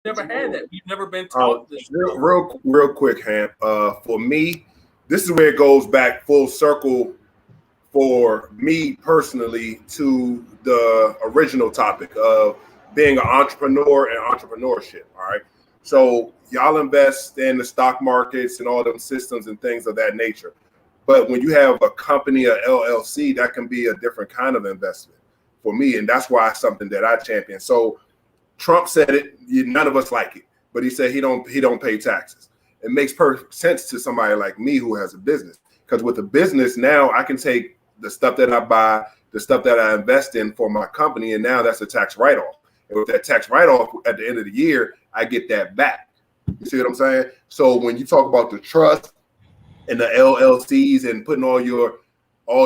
never had that. We've never been taught this stuff. Real quick, Hamp. For me, this is where it goes back full circle for me personally to the original topic of being an entrepreneur and entrepreneurship. All right. So y'all invest in the stock markets and all them systems and things of that nature. But when you have a company, a LLC, that can be a different kind of investment for me. And that's why it's something that I champion. So Trump said it, none of us like it, but he said he don't pay taxes. It makes perfect sense to somebody like me who has a business. Because with a business now, I can take the stuff that I buy, the stuff that I invest in for my company, and now that's a tax write-off. And with that tax write-off at the end of the year, I get that back. You see what I'm saying? So when you talk about the trust and the LLCs and putting all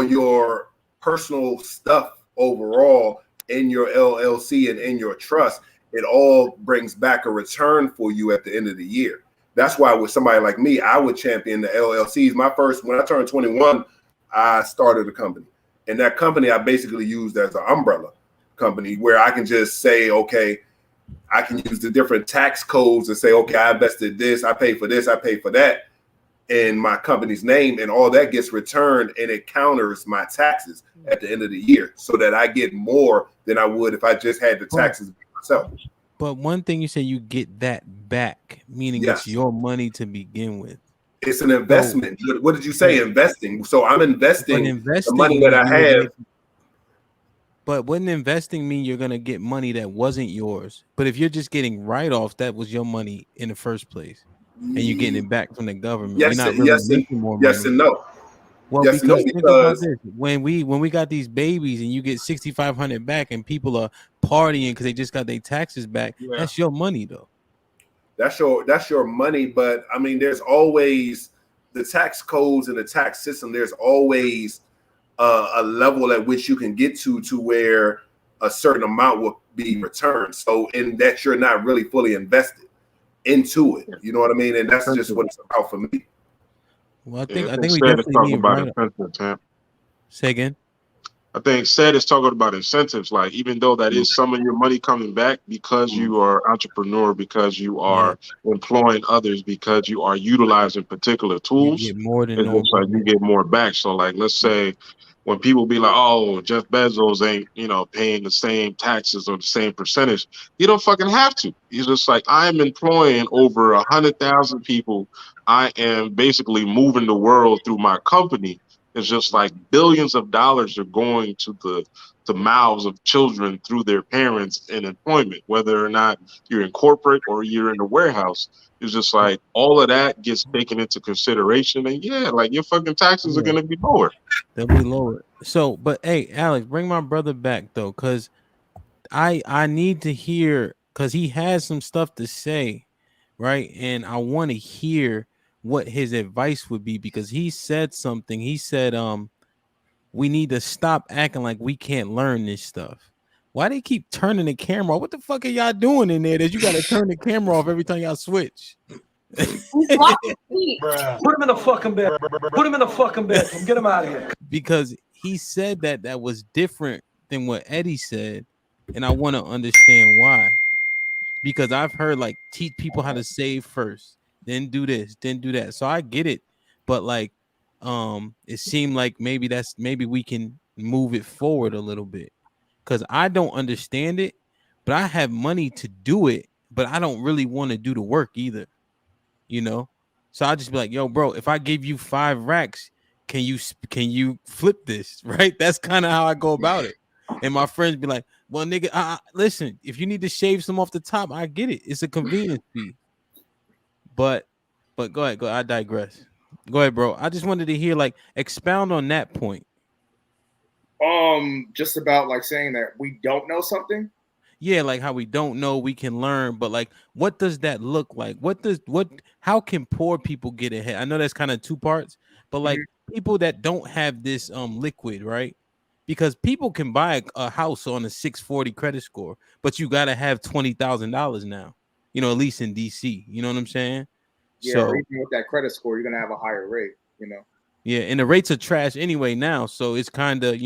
your personal stuff overall in your LLC and in your trust, it all brings back a return for you at the end of the year. That's why with somebody like me, I would champion the LLCs. When I turned 21, I started a company. And that company I basically used as an umbrella company where I can just say, okay, I can use the different tax codes and say, okay, I invested this, I pay for this, I pay for that in my company's name, and all that gets returned and it counters my taxes at the end of the year so that I get more than I would if I just had the taxes myself. But one thing you say, you get that back, meaning it's your money to begin with. It's an investment. So, what did you say? Investing. So I'm investing the money that I have. But wouldn't investing mean you're going to get money that wasn't yours? But if you're just getting write-offs, that was your money in the first place. And you're getting it back from the government. Yes, you're not really making more money. Yes and no. Well, yes because think about this. When we got these babies and you get $6,500 back and people are partying because they just got their taxes back, that's your money though. That's your money, but I mean, there's always the tax codes and the tax system. There's always a level at which you can get to where a certain amount will be returned. So in that you're not really fully invested into it. You know what I mean? And that's just what it's about for me. Well, I think we definitely need about incentives, Ham. Say again. I think Said is talking about incentives. Like, even though that is some of your money coming back because you are entrepreneur, because you are employing others, because you are utilizing particular tools, you get more than it's like you get more back. So, like, let's say when people be like, "Oh, Jeff Bezos ain't, paying the same taxes or the same percentage," you don't fucking have to. He's just like, I'm employing over 100,000 people. I am basically moving the world through my company. It's just like billions of dollars are going to the mouths of children through their parents in employment, whether or not you're in corporate or you're in the warehouse. It's just like all of that gets taken into consideration. And like your fucking taxes are going to be lower. They'll be lower. So, but hey, Alex, bring my brother back though, because I need to hear, because he has some stuff to say, right? And I want to hear what his advice would be, because he said something. He said, we need to stop acting like we can't learn this stuff. Why they keep turning the camera off? What the fuck are y'all doing in there that you got to turn the camera off every time y'all switch? Put him in the fucking bed. Put him in the fucking bed. Get him out of here. Because he said that was different than what Eddie said, and I want to understand why. Because I've heard like teach people how to save first, then do this, then do that. So I get it, but like, it seemed like maybe we can move it forward a little bit, because I don't understand it, but I have money to do it, but I don't really want to do the work either, So I just be like, yo, bro, if I give you 5 racks, can you flip this? Right? That's kind of how I go about it. And my friends be like, well, nigga, listen, if you need to shave some off the top, I get it. It's a convenience fee. But go ahead. I digress. Go ahead, bro. I just wanted to hear, like, expound on that point. Just about like saying that we don't know something. Yeah, like how we don't know, we can learn, but like, what does that look like? How can poor people get ahead? I know that's kind of 2 parts, but like people that don't have this liquid, right? Because people can buy a house on a 640 credit score, but you got to have $20,000 now, at least in DC. You know what I'm saying? Yeah, so, even with that credit score, you're going to have a higher rate, Yeah, and the rates are trash anyway now, so it's kind of,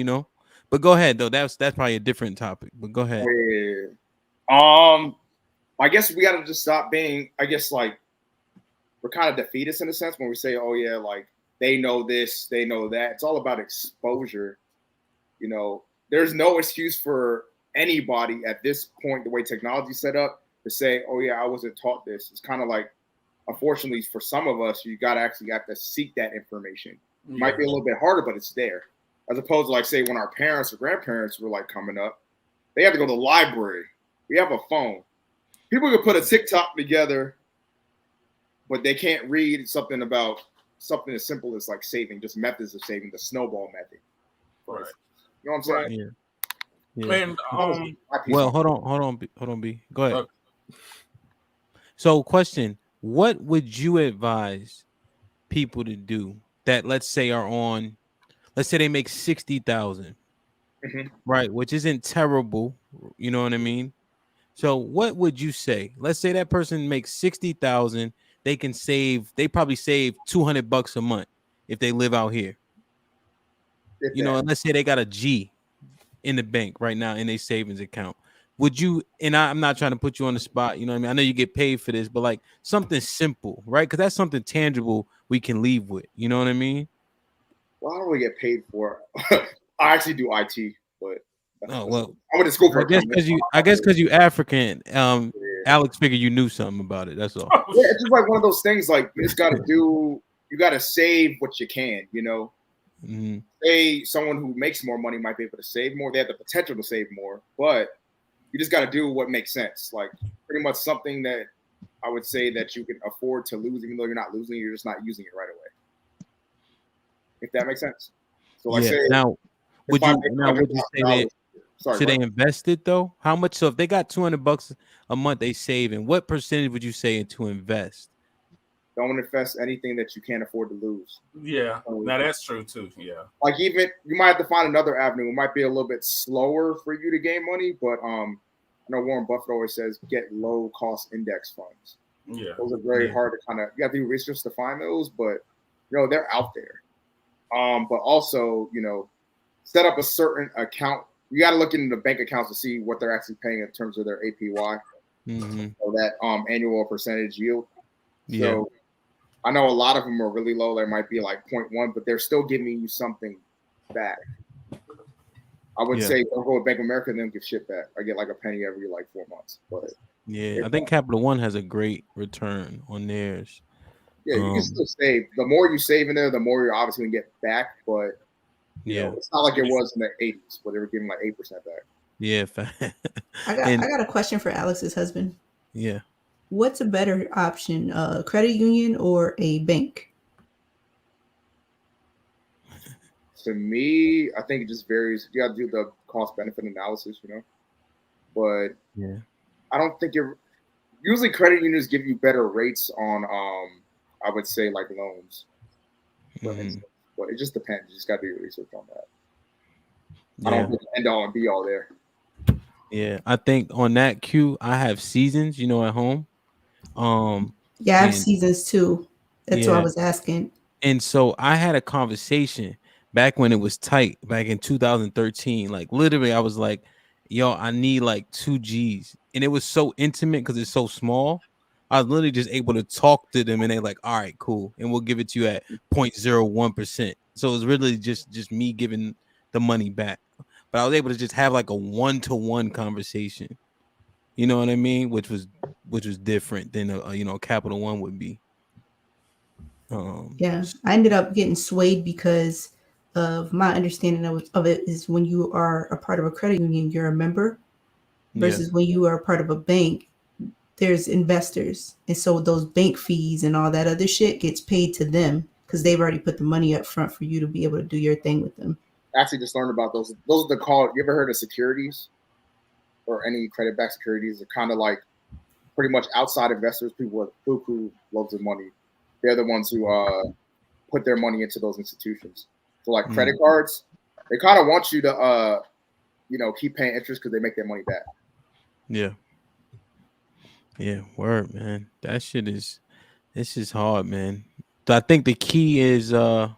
But go ahead, though. That's probably a different topic, but go ahead. Yeah. I guess we got to just stop being, I guess, like, we're kind of defeatist in a sense when we say, oh, yeah, like, they know this, they know that. It's all about exposure. You know, there's no excuse for anybody at this point, the way technology's set up, to say, oh, yeah, I wasn't taught this. It's kind of like, unfortunately, for some of us, you got to actually have to seek that information. It might be a little bit harder, but it's there. As opposed to, like, say, when our parents or grandparents were, like, coming up, they had to go to the library. We have a phone. People could put a TikTok together, but they can't read something about something as simple as, like, saving, just methods of saving, the snowball method. Right. You know what I'm saying? Yeah. And well, hold on, B. Go ahead. So, question: what would you advise people to do that, let's say, are on, let's say they make 60,000, right? Which isn't terrible, you know what I mean? So, what would you say? Let's say that person makes 60,000. They can save. They probably save $200 a month if they live out here. You know, and let's say they got a G in the bank right now in their savings account. Would you, and I'm not trying to put you on the spot, you know what I mean? I know you get paid for this, but like something simple, right? Because that's something tangible we can leave with. You know what I mean? Well, I don't really get paid for it. I actually do IT, but oh well. I went to school for. I guess because you African. Alex figured you knew something about it. That's all. Yeah, it's just like one of those things. Like you just got to do. You got to save what you can. You know. Mm-hmm. Say someone who makes more money might be able to save more. They have the potential to save more, but you just got to do what makes sense. Like pretty much something that I would say that you can afford to lose, even though you're not losing, you're just not using it right away. If that makes sense. So like say now, would you say that? Should they invest it though? How much? So if they got $200 a month they save, and what percentage would you say to invest? Don't invest anything that you can't afford to lose. Yeah, now that's true too. Yeah, like even you might have to find another avenue. It might be a little bit slower for you to gain money, but I know Warren Buffett always says get low cost index funds. Yeah, those are very hard to kind of. You have to do research to find those, but you know they're out there. But also set up a certain account. You got to look into the bank accounts to see what they're actually paying in terms of their APY, so that annual percentage yield. So I know a lot of them are really low. They might be like 0.1, but they're still giving you something back. I would say don't go with Bank of America and then give shit back. I get like a penny every like 4 months. But I think Capital One has a great return on theirs. Yeah, you can still save. The more you save in there, the more you're obviously gonna get back. But you know, it's not like it was in the 80s where they were giving like 8% back. Yeah, I got a question for Alex's husband. Yeah. What's a better option, a credit union or a bank? To me, I think it just varies. You got to do the cost benefit analysis, But I don't think usually credit unions give you better rates on I would say like loans. But it just depends. You just got to do your research on that. I don't think end all and be all there. Yeah, I think on that Q, I have seasons, at home. I have seasons too. That's what I was asking. And so I had a conversation back when it was tight, back in 2013. Like literally, I was like, "Yo, I need like 2 G's," and it was so intimate because it's so small. I was literally just able to talk to them, and they're like, "All right, cool," and we'll give it to you at 0.01%. So it was really just me giving the money back. But I was able to just have like a 1-to-1 conversation. You know what I mean? Which was different than a Capital One would be. I ended up getting swayed because of my understanding of it is when you are a part of a credit union, you're a member, versus when you are a part of a bank, there's investors, and so those bank fees and all that other shit gets paid to them because they've already put the money up front for you to be able to do your thing with them. Actually, just learned about those. Those are the called. You ever heard of securities or any credit-backed securities? Are kind of like pretty much outside investors, people with buku loads of money. They're the ones who put their money into those institutions. So like credit cards, they kind of want you to keep paying interest because they make their money back. Yeah, word, man. That shit is hard, man. I think the key is I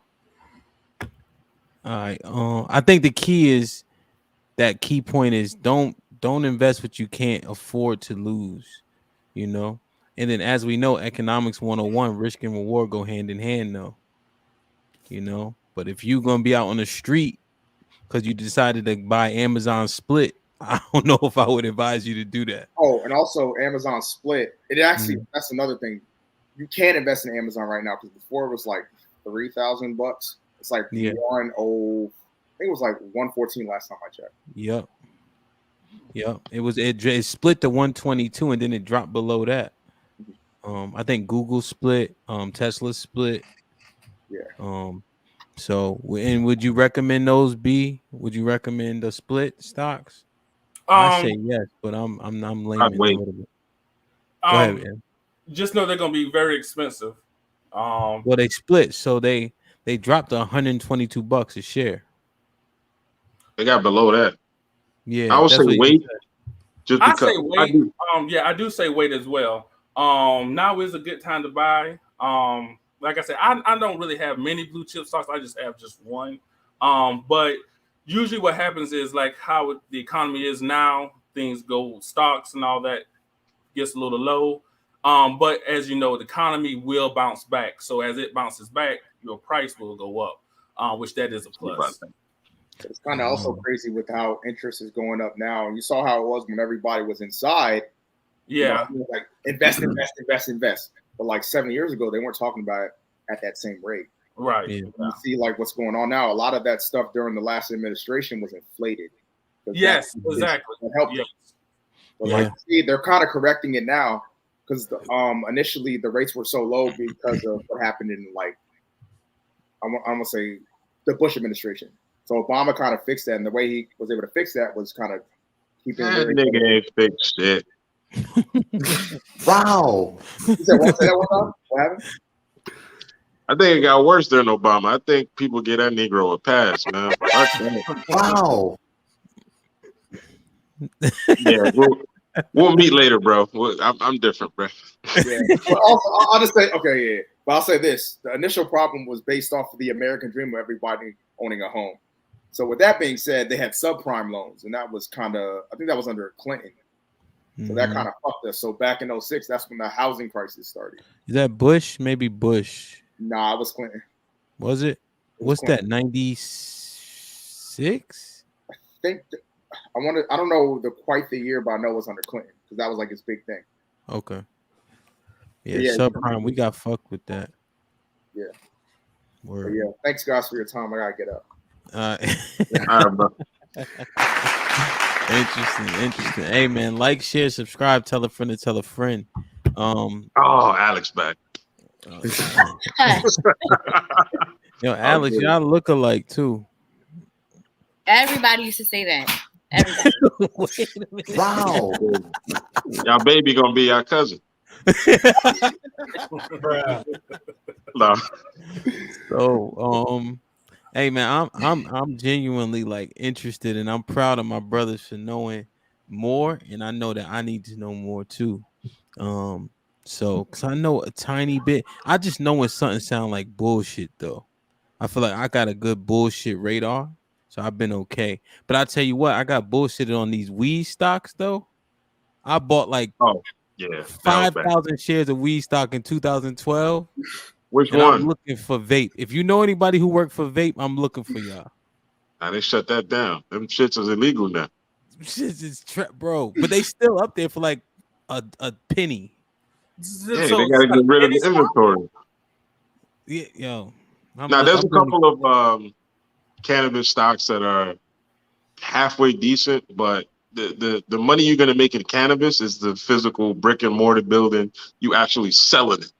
think the key is that key point is don't invest what you can't afford to lose. you know. And then, as we know, economics 101, risk and reward go hand in hand, though, you know. But if you're gonna be out on the street because you decided to buy Amazon Split, I don't know if I would advise you to do that. Oh, and also Amazon Split. It actually that's another thing. You can't invest in Amazon right now because before it was like $3,000. It's like 10. I think it was like 114 last time I checked. Yep. It split to 122 and then it dropped below that. I think Google split, Tesla split. Yeah. So, and would you recommend those? Would you recommend the split stocks? I say yes, but I'm laying a little bit. Go ahead, man. Just know they're gonna be very expensive. Well, they split, so they dropped to $122 a share. They got below that. Yeah, I would say wait. Just because I say wait. I do say wait as well. Now is a good time to buy. Like I said, I don't really have many blue chip stocks. I just have just one. But usually what happens is like how the economy is now, things go, stocks and all that gets a little low. But as you know, the economy will bounce back. So as it bounces back, your price will go up, which that is a plus. It's kind of also crazy with how interest is going up now. And you saw how it was when everybody was inside. Yeah. You know, like invest. But like 7 years ago, they weren't talking about it at that same rate. Right. Yeah. You see like what's going on now. A lot of that stuff during the last administration was inflated. Yes, exactly. That helped them. But like, see, they're kind of correcting it now because initially the rates were so low because of what happened in like I'm gonna say the Bush administration. So Obama kind of fixed that, and the way he was able to fix that was kind of keeping that nigga ain't fixed shit. Wow. You said what? Say that one time? What happened? I think it got worse during Obama. I think people get that Negro a pass, man. Wow. Yeah, we'll meet later, bro. I'm different, bro. Yeah. But also, I'll just say, okay, yeah. But I'll say this: the initial problem was based off of the American dream of everybody owning a home. So with that being said, they had subprime loans, and that was kind of, I think that was under Clinton. So that kind of fucked us. So back in 2006, that's when the housing crisis started. Is that Bush? Maybe Bush. Nah, it was Clinton. Was it? What's Clinton. That? 96? I think. I don't know quite the year, but I know it was under Clinton because that was like his big thing. Okay. Yeah, subprime. We got fucked with that. Yeah. Word. Yeah. Thanks, guys, for your time. I gotta get up. All right, bro. Interesting. Hey, man, like, share, subscribe, tell a friend to tell a friend. Alex back. Yo, Alex, y'all look alike too. Everybody used to say that. Everybody. Wow. Y'all baby gonna be our cousin. No. So, hey man, I'm genuinely like interested, and I'm proud of my brothers for knowing more, and I know that I need to know more too. So because I know a tiny bit, I just know when something sounds like bullshit though. I feel like I got a good bullshit radar, so I've been okay. But I tell you what, I got bullshitted on these weed stocks though. I bought like 5,000 shares of weed stock in 2012. Which one? I'm looking for vape. If you know anybody who worked for vape, I'm looking for y'all. Nah, they shut that down. Them shits is illegal now. Shits is bro, but they still up there for like a penny. Yeah, they gotta get rid of the inventory. Yeah, yo. Now there's a couple of cannabis stocks that are halfway decent, but the money you're gonna make in cannabis is the physical brick and mortar building. You actually selling it.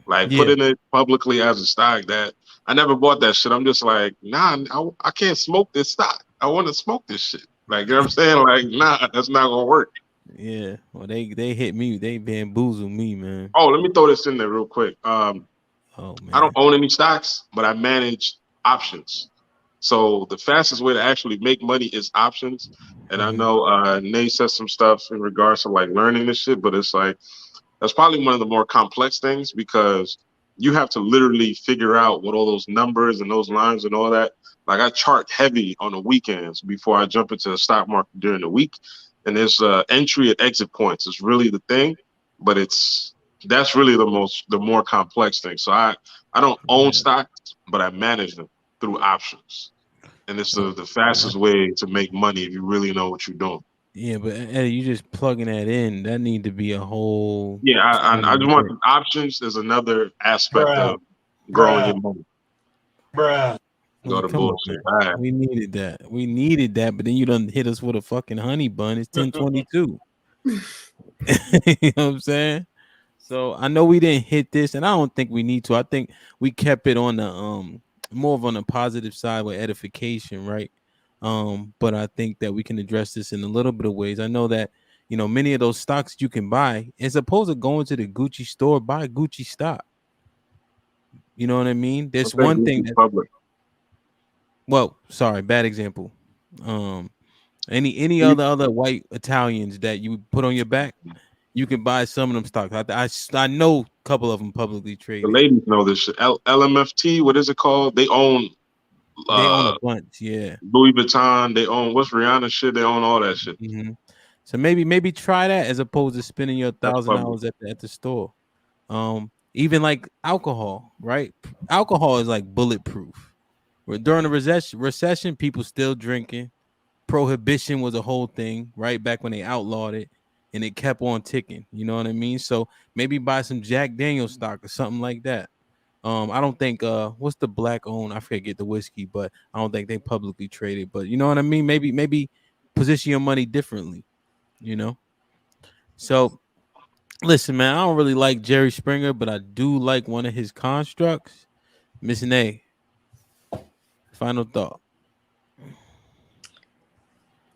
Like putting it publicly as a stock. That I never bought that shit. I'm just like, nah, I can't smoke this stock. I want to smoke this shit. Like, you know what I'm saying? Like, nah, that's not gonna work. Yeah, well, they hit me. They bamboozled me, man. Oh, let me throw this in there real quick. Man. I don't own any stocks, but I manage options. So the fastest way to actually make money is options. And I know Nate said some stuff in regards to like learning this shit, but it's like that's probably one of the more complex things because you have to literally figure out what all those numbers and those lines and all that. Like I chart heavy on the weekends before I jump into the stock market during the week. And there's entry and exit points is really the thing. but that's really the more complex thing. So I don't own stocks, but I manage them through options, and it's the fastest way to make money if you really know what you're doing. Yeah, but Eddie, you just plugging that in. That need to be a whole. Yeah, I just want the options as another aspect of growing your money. Go to Come on, bullshit. man. All right. We needed that. We needed that, but then you done hit us with a fucking honey bun. It's 10:22. You know what I'm saying? So I know we didn't hit this, and I don't think we need to. I think we kept it on the more of on the positive side with edification, right? But I think that we can address this in a little bit of ways. I know that many of those stocks you can buy, as opposed to going to the Gucci store, buy Gucci stock. You know what I mean? There's one thing that public. Well, sorry, bad example. Any other white Italians that you put on your back, you can buy some of them stocks. I know a couple of them publicly The traded. ladies know this shit. LMFT, what is it called? They own a bunch, yeah. Louis Vuitton. They own what's Rihanna shit. They own all that shit. Mm-hmm. So maybe try that as opposed to spending your $1,000 at the store. Even like alcohol, right? Alcohol is like bulletproof. During the recession, people still drinking. Prohibition was a whole thing, right? Back when they outlawed it, and it kept on ticking. You know what I mean? So maybe buy some Jack Daniel's stock or something like that. I don't think what's the black owned? I forget the whiskey, but I don't think they publicly traded. But you know what I mean? Maybe position your money differently. So listen, man, I don't really like Jerry Springer, but I do like one of his constructs. Miss A. Final thought.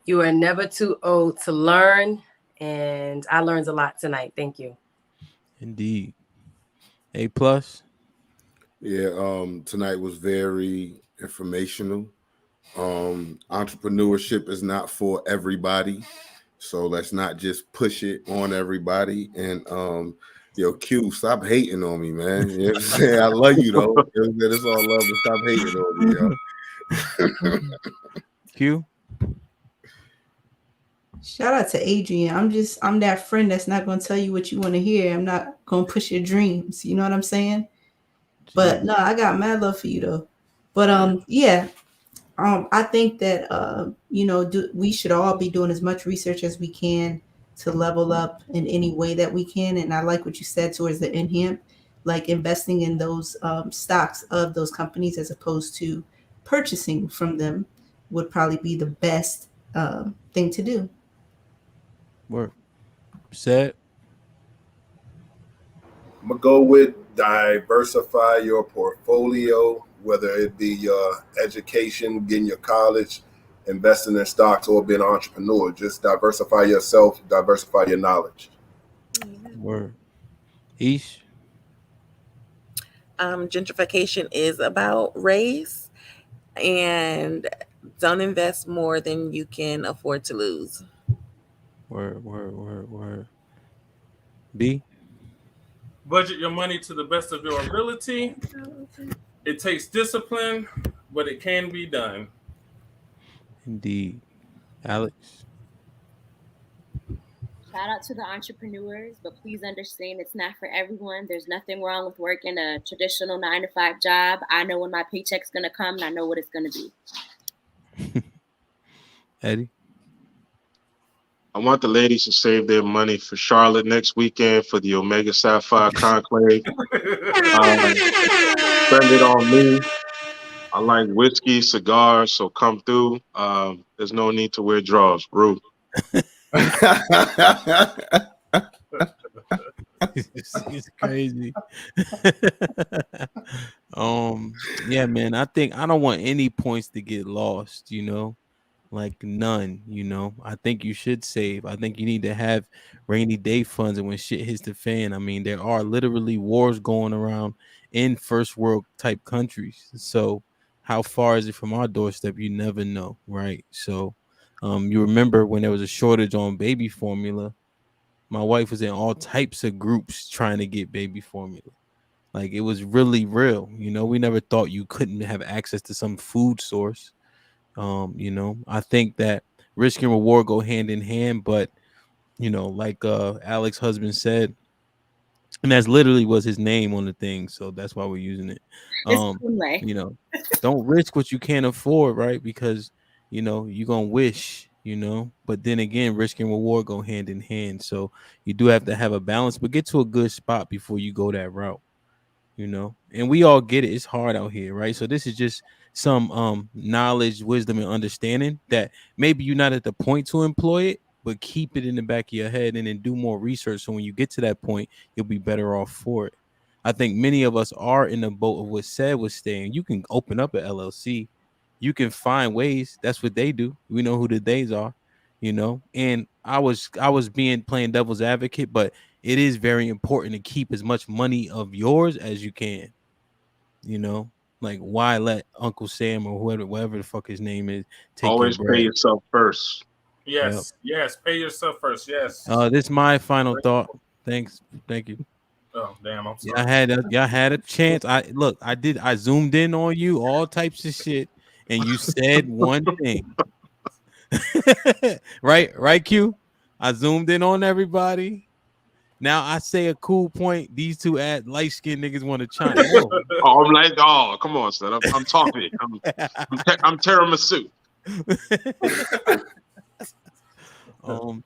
You are never too old to learn, and I learned a lot tonight. Thank you. Indeed. A plus. Yeah, tonight was very informational. Entrepreneurship is not for everybody, so let's not just push it on everybody. And Q, stop hating on me, man. You know what I'm saying? I love you though. It's all love, but stop hating on me, yo. Q. Shout out to Adrian. I'm that friend that's not going to tell you what you want to hear. I'm not going to push your dreams. You know what I'm saying? But no, I got mad love for you though. But yeah, I think that we should all be doing as much research as we can to level up in any way that we can. And I like what you said towards the end here, like investing in those stocks of those companies as opposed to purchasing from them would probably be the best thing to do. Work. Set. I'm gonna go with diversify your portfolio, whether it be your education, getting your college, investing in stocks, or being an entrepreneur. Just diversify yourself, diversify your knowledge. Word. Ish. Gentrification is about race, and don't invest more than you can afford to lose. Word. B. Budget your money to the best of your ability. It takes discipline, but it can be done. Indeed. Alex. Shout out to the entrepreneurs, but please understand it's not for everyone. There's nothing wrong with working a traditional 9-to-5 job. I know when my paycheck's going to come, and I know what it's going to be. Eddie. I want the ladies to save their money for Charlotte next weekend for the Omega Sapphire Conclave. Spend it on me. I like whiskey, cigars, so come through. There's no need to wear drawers. Rude. It's crazy. Yeah, man. I think I don't want any points to get lost, like none. I think you should save. I think you need to have rainy day funds, and when shit hits the fan, I mean, there are literally wars going around in first world type countries. So how far is it from our doorstep? You never know, right? So you remember when there was a shortage on baby formula, my wife was in all types of groups trying to get baby formula. Like, it was really real. We never thought you couldn't have access to some food source. I think that risk and reward go hand in hand, but like Alex's husband said, And that's literally was his name on the thing, so that's why we're using it. You know, don't risk what you can't afford, right? Because you're gonna wish, but then again, risk and reward go hand in hand. So you do have to have a balance, but get to a good spot before you go that route. And we all get it. It's hard out here, right? So this is just some knowledge, wisdom, and understanding that maybe you're not at the point to employ it, but keep it in the back of your head and then do more research. So when you get to that point, you'll be better off for it. I think many of us are in the boat of what said was staying. You can open up an LLC. You can find ways. That's what they do. We know who the days are, And I was playing devil's advocate, but it is very important to keep as much money of yours as you can. Like why let Uncle Sam or whatever the fuck his name is take Always your bread? pay yourself first. Yes, yes, pay yourself first. Yes. This is my final thought. Thank you. Oh damn, I'm sorry. Y'all had a chance. I zoomed in on you, all types of shit, and you said one thing. right, Q? I zoomed in on everybody. Now I say a cool point. These two light skinned niggas want to chime. No. I'm like, oh, come on, son. I'm talking. I'm tiramisu.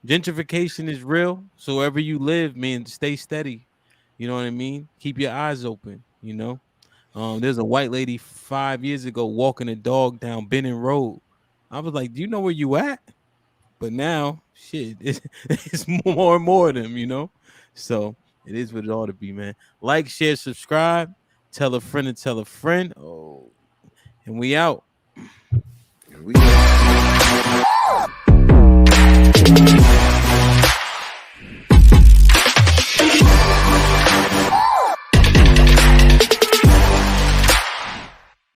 Gentrification is real. So wherever you live, man, stay steady. You know what I mean? Keep your eyes open. There's a white lady 5 years ago walking a dog down Benning Road. I was like, do you know where you at? But now, shit, it's more and more of them, So it is what it ought to be, man. Like, share, subscribe, tell a friend and tell a friend. Oh, and we out. And we out.